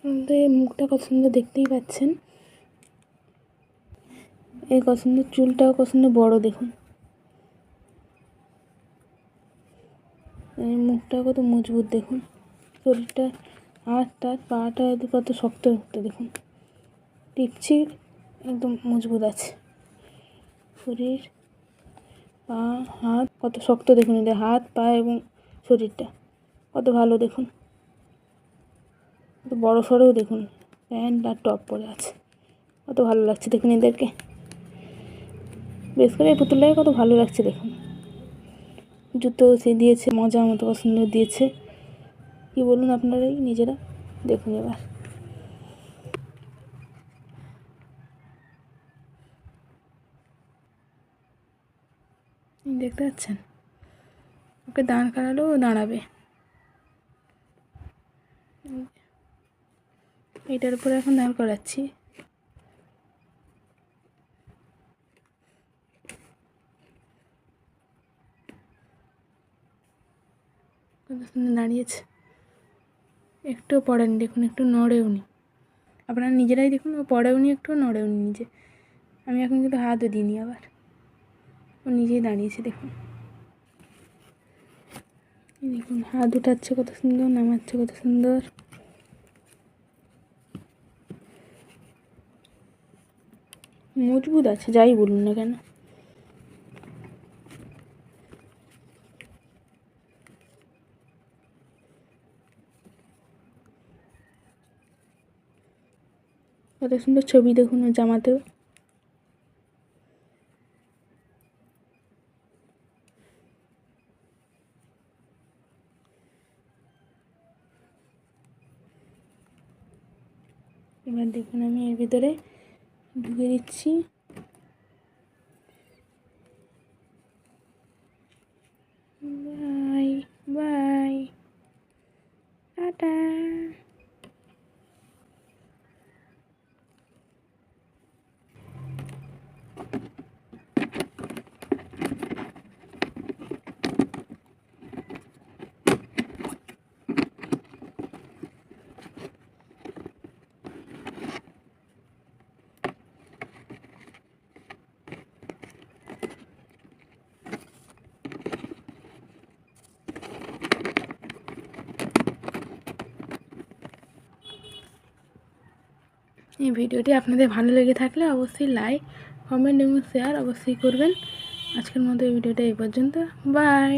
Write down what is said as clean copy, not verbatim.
আমাদের মুখটা কত সুন্দর দেখতেই পাচ্ছেন। এই কত সুন্দর চুলটাও কত সুন্দর বড় দেখুন। এই মুখটা কত মজবুত দেখুন। শরীরটা হাতটা পাটা কত শক্ত শক্ত দেখুন। টিপছি একদম মজবুত আছে। শরীর পা হাত কত শক্ত দেখুন। এদের হাত পা এবং শরীরটা কত ভালো দেখুন। কত বড় সড়ও দেখুন। প্যান্ট আর টপ পরে আছে, কত ভালো লাগছে দেখুন এদেরকে। বেশ করে এই পুতুলটাকে কত ভালো লাগছে দেখুন। জুতো সে দিয়েছে মজার মতো, কত সুন্দর দিয়েছে। কি বলুন আপনারাই নিজেরা দেখুন এবার। দেখতে পাচ্ছেন, ওকে দাঁড় করালেও দাঁড়াবে। এটার উপরে এখন দাঁড় করাচ্ছি। কত সুন্দর দাঁড়িয়েছে, একটুও পড়েনি দেখুন, একটু নড়েও নি। আপনারা নিজেরাই দেখুন, ও পড়েও নি, একটু নড়েও নি নিজে। আমি এখন কিন্তু হাতও দিইনি, আবার ও নিজেই দাঁড়িয়েছে দেখুন। দেখুন হাত উঠাচ্ছে কত সুন্দর, নামাচ্ছে কত সুন্দর। মজবুত আছে যাই বলুন না কেন। কত সুন্দর ছবি দেখুন ওর জামাতেও। এবার দেখুন আমি এর ভিতরে ঢুকে দিচ্ছি। Bye bye, tata. এই ভিডিওটি আপনাদের ভালো লেগে থাকলে অবশ্যই লাইক, কমেন্ট এবং শেয়ার অবশ্যই করবেন। আজকের মতো এই ভিডিওটা এই পর্যন্ত। বাই।